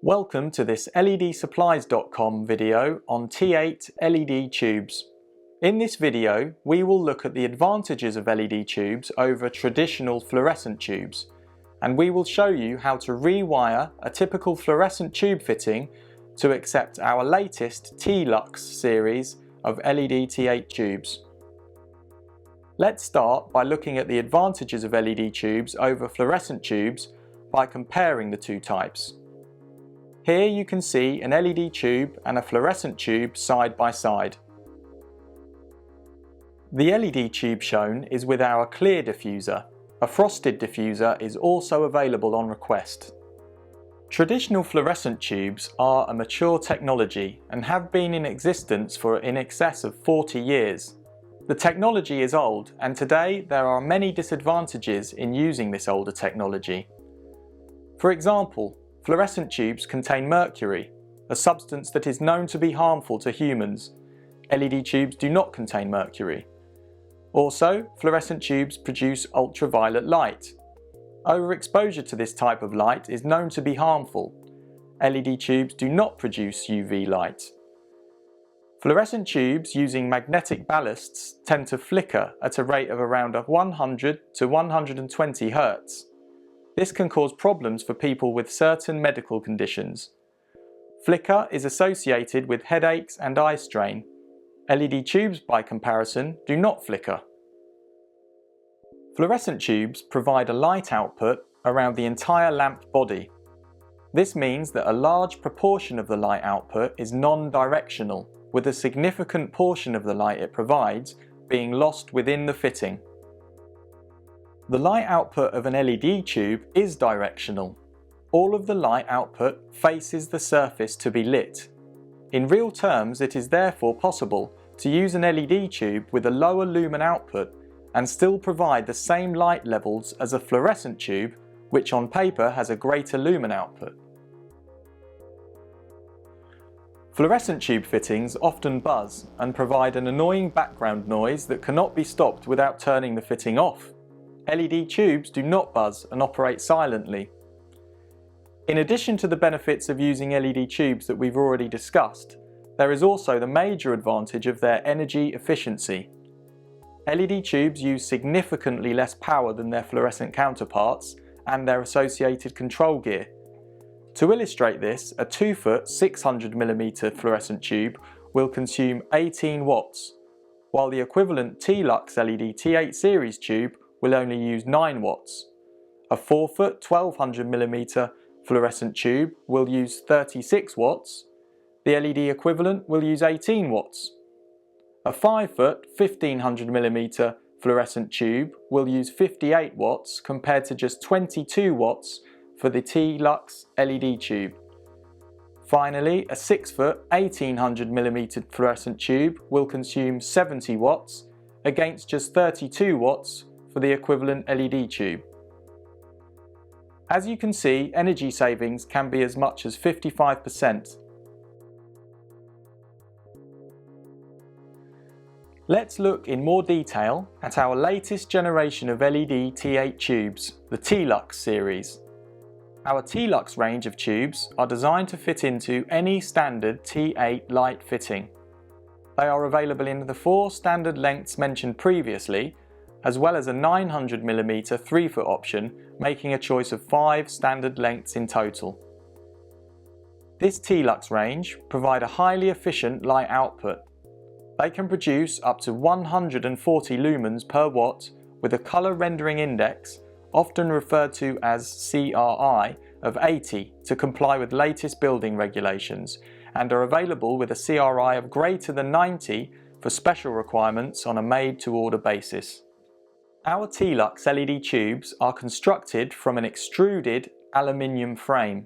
Welcome to this LEDsupplies.com video on T8 LED tubes. In this video, we will look at the advantages of LED tubes over traditional fluorescent tubes, and we will show you how to rewire a typical fluorescent tube fitting to accept our latest T-Lux series of LED T8 tubes. Let's start by looking at the advantages of LED tubes over fluorescent tubes by comparing the two types. Here you can see an LED tube and a fluorescent tube side by side. The LED tube shown is with our clear diffuser. A frosted diffuser is also available on request. Traditional fluorescent tubes are a mature technology and have been in existence for in excess of 40 years. The technology is old, and today there are many disadvantages in using this older technology. For example, fluorescent tubes contain mercury, a substance that is known to be harmful to humans. LED tubes do not contain mercury. Also, fluorescent tubes produce ultraviolet light. Overexposure to this type of light is known to be harmful. LED tubes do not produce UV light. Fluorescent tubes using magnetic ballasts tend to flicker at a rate of around 100 to 120 Hz. This can cause problems for people with certain medical conditions. Flicker is associated with headaches and eye strain. LED tubes, by comparison, do not flicker. Fluorescent tubes provide a light output around the entire lamp body. This means that a large proportion of the light output is non-directional, with a significant portion of the light it provides being lost within the fitting. The light output of an LED tube is directional. All of the light output faces the surface to be lit. In real terms, it is therefore possible to use an LED tube with a lower lumen output and still provide the same light levels as a fluorescent tube, which on paper has a greater lumen output. Fluorescent tube fittings often buzz and provide an annoying background noise that cannot be stopped without turning the fitting off. LED tubes do not buzz and operate silently. In addition to the benefits of using LED tubes that we've already discussed, there is also the major advantage of their energy efficiency. LED tubes use significantly less power than their fluorescent counterparts and their associated control gear. To illustrate this, a 2-foot 600mm fluorescent tube will consume 18 watts, while the equivalent T-Lux LED T8 series tube will only use 9 watts. A 4-foot 1200mm fluorescent tube will use 36 watts. The LED equivalent will use 18 watts. A 5-foot 1500mm fluorescent tube will use 58 watts compared to just 22 watts for the T-Lux LED tube. Finally, a 6-foot 1800mm fluorescent tube will consume 70 watts against just 32 watts for the equivalent LED tube. As you can see, energy savings can be as much as 55%. Let's look in more detail at our latest generation of LED T8 tubes, the T-Lux series. Our T-Lux range of tubes are designed to fit into any standard T8 light fitting. They are available in the 4 standard lengths mentioned previously, as well as a 900mm 3-foot option, making a choice of 5 standard lengths in total. This T-Lux range provide a highly efficient light output. They can produce up to 140 lumens per watt with a colour rendering index, often referred to as CRI, of 80 to comply with latest building regulations, and are available with a CRI of greater than 90 for special requirements on a made-to-order basis. Our T-Lux LED tubes are constructed from an extruded aluminium frame,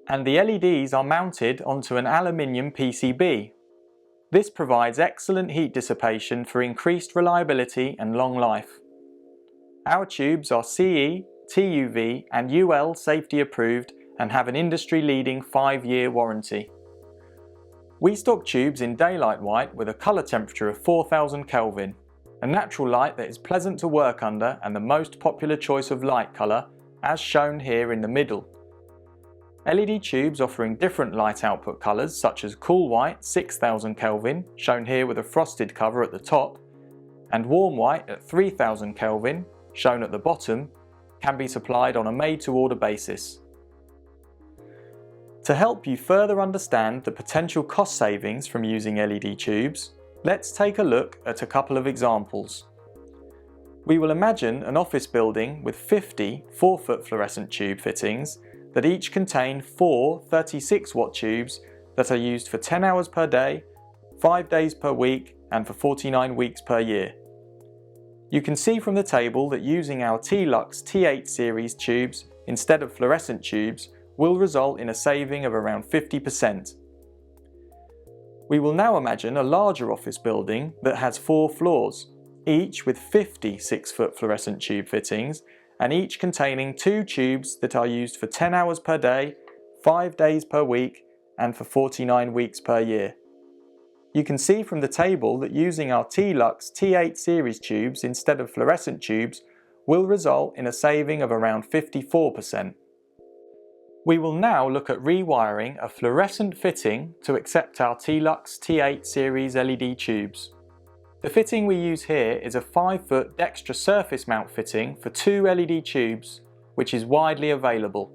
and the LEDs are mounted onto an aluminium PCB. This provides excellent heat dissipation for increased reliability and long life. Our tubes are CE, TUV and UL safety approved and have an industry-leading 5-year warranty. We stock tubes in daylight white with a colour temperature of 4000 Kelvin, a natural light that is pleasant to work under and the most popular choice of light colour, as shown here in the middle. LED tubes offering different light output colours such as cool white 6000 Kelvin, shown here with a frosted cover at the top, and warm white at 3000 Kelvin, shown at the bottom, can be supplied on a made-to-order basis. To help you further understand the potential cost savings from using LED tubes, let's take a look at a couple of examples. We will imagine an office building with 50 4-foot fluorescent tube fittings that each contain 4 36-watt tubes that are used for 10 hours per day, 5 days per week, and for 49 weeks per year. You can see from the table that using our T-Lux T8 series tubes instead of fluorescent tubes will result in a saving of around 50%. We will now imagine a larger office building that has 4 floors, each with 50 6-foot fluorescent tube fittings, and each containing 2 tubes that are used for 10 hours per day, 5 days per week, and for 49 weeks per year. You can see from the table that using our T-Lux T8 series tubes instead of fluorescent tubes will result in a saving of around 54%. We will now look at rewiring a fluorescent fitting to accept our T-Lux T8 series LED tubes. The fitting we use here is a 5-foot Dextra surface mount fitting for 2 LED tubes, which is widely available.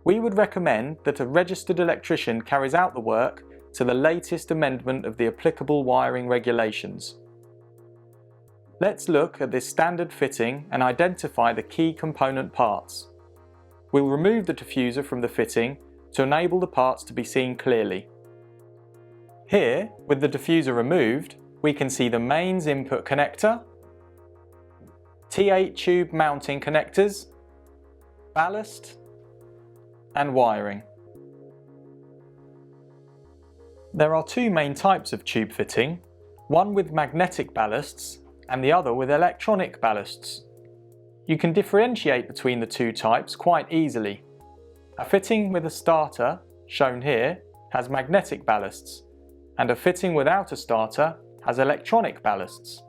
We would recommend that a registered electrician carries out the work to the latest amendment of the applicable wiring regulations. Let's look at this standard fitting and identify the key component parts. We'll remove the diffuser from the fitting to enable the parts to be seen clearly. Here, with the diffuser removed, we can see the mains input connector, T8 tube mounting connectors, ballast, and wiring. There are 2 main types of tube fitting, one with magnetic ballasts and the other with electronic ballasts. You can differentiate between the 2 types quite easily. A fitting with a starter, shown here, has magnetic ballasts, and a fitting without a starter has electronic ballasts.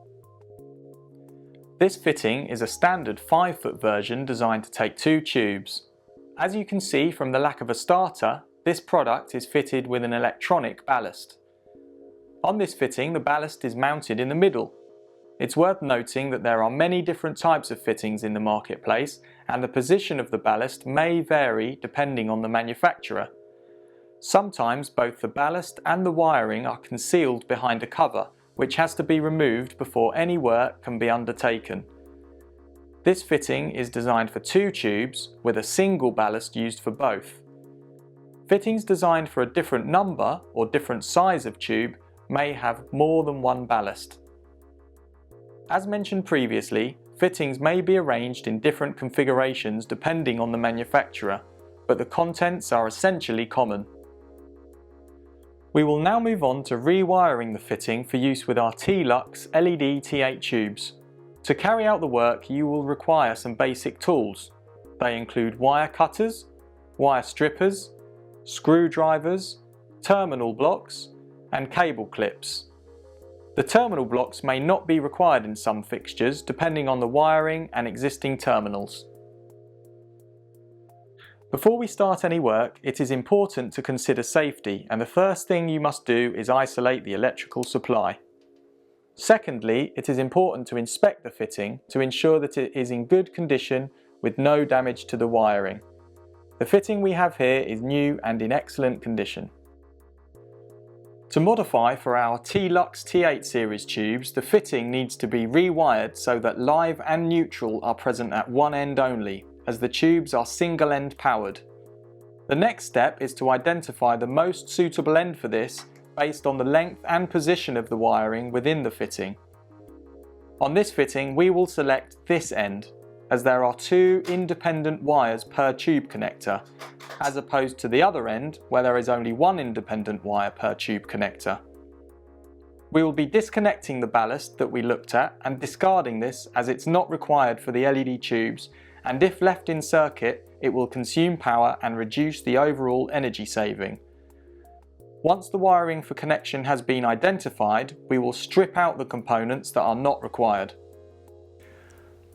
This fitting is a standard 5-foot version designed to take 2 tubes. As you can see from the lack of a starter, this product is fitted with an electronic ballast. On this fitting, the ballast is mounted in the middle. It's worth noting that there are many different types of fittings in the marketplace, and the position of the ballast may vary depending on the manufacturer. Sometimes both the ballast and the wiring are concealed behind a cover, which has to be removed before any work can be undertaken. This fitting is designed for 2 tubes with a single ballast used for both. Fittings designed for a different number or different size of tube may have more than one ballast. As mentioned previously, fittings may be arranged in different configurations depending on the manufacturer, but the contents are essentially common. We will now move on to rewiring the fitting for use with our T-Lux LED T8 tubes. To carry out the work, you will require some basic tools. They include wire cutters, wire strippers, screwdrivers, terminal blocks, and cable clips. The terminal blocks may not be required in some fixtures depending on the wiring and existing terminals. Before we start any work, it is important to consider safety, and the first thing you must do is isolate the electrical supply. Secondly, it is important to inspect the fitting to ensure that it is in good condition with no damage to the wiring. The fitting we have here is new and in excellent condition. To modify for our T-Lux T8 series tubes, the fitting needs to be rewired so that live and neutral are present at one end only, as the tubes are single end powered. The next step is to identify the most suitable end for this based on the length and position of the wiring within the fitting. On this fitting we will select this end, as there are 2 independent wires per tube connector, as opposed to the other end where there is only 1 independent wire per tube connector. We will be disconnecting the ballast that we looked at and discarding this as it's not required for the LED tubes, and if left in circuit it will consume power and reduce the overall energy saving. Once the wiring for connection has been identified, we will strip out the components that are not required.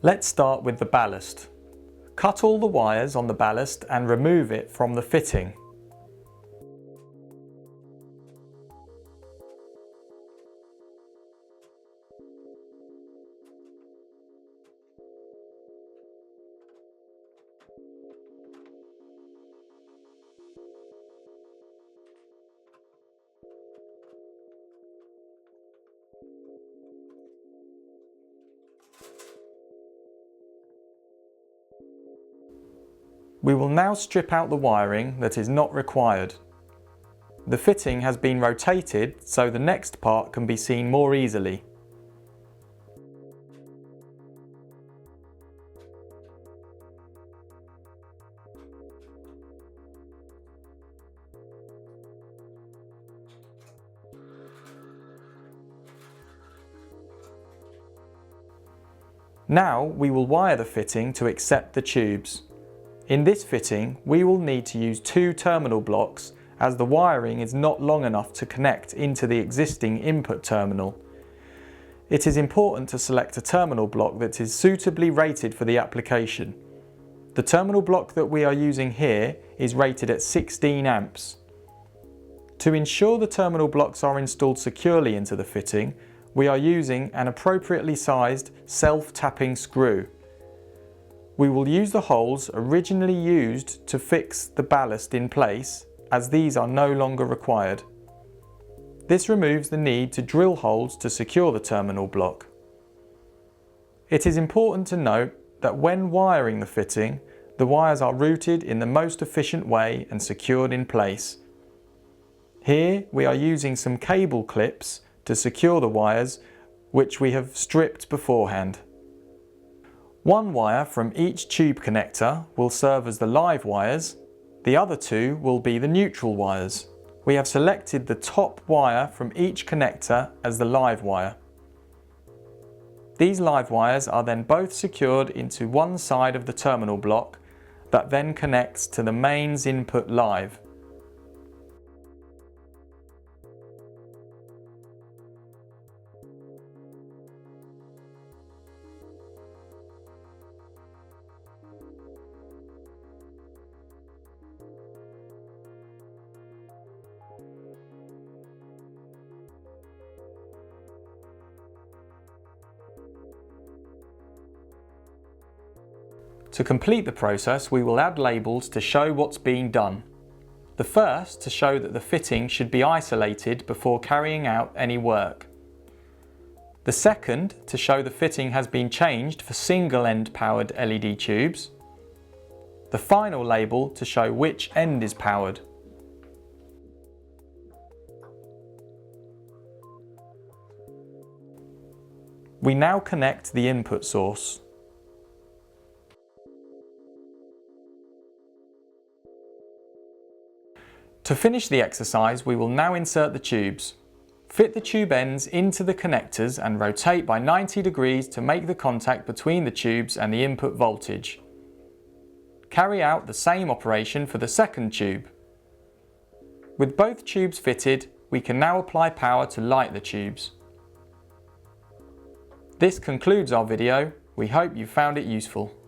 Let's start with the ballast. Cut all the wires on the ballast and remove it from the fitting. We will now strip out the wiring that is not required. The fitting has been rotated so the next part can be seen more easily. Now we will wire the fitting to accept the tubes. In this fitting, we will need to use 2 terminal blocks as the wiring is not long enough to connect into the existing input terminal. It is important to select a terminal block that is suitably rated for the application. The terminal block that we are using here is rated at 16 amps. To ensure the terminal blocks are installed securely into the fitting, we are using an appropriately sized self-tapping screw. We will use the holes originally used to fix the ballast in place, as these are no longer required. This removes the need to drill holes to secure the terminal block. It is important to note that when wiring the fitting, the wires are routed in the most efficient way and secured in place. Here we are using some cable clips to secure the wires, which we have stripped beforehand. One wire from each tube connector will serve as the live wires, the other 2 will be the neutral wires. We have selected the top wire from each connector as the live wire. These live wires are then both secured into one side of the terminal block that then connects to the mains input live. To complete the process, we will add labels to show what's being done. The first to show that the fitting should be isolated before carrying out any work. The second to show the fitting has been changed for single end powered LED tubes. The final label to show which end is powered. We now connect the input source. To finish the exercise, we will now insert the tubes. Fit the tube ends into the connectors and rotate by 90 degrees to make the contact between the tubes and the input voltage. Carry out the same operation for the second tube. With both tubes fitted, we can now apply power to light the tubes. This concludes our video. We hope you found it useful.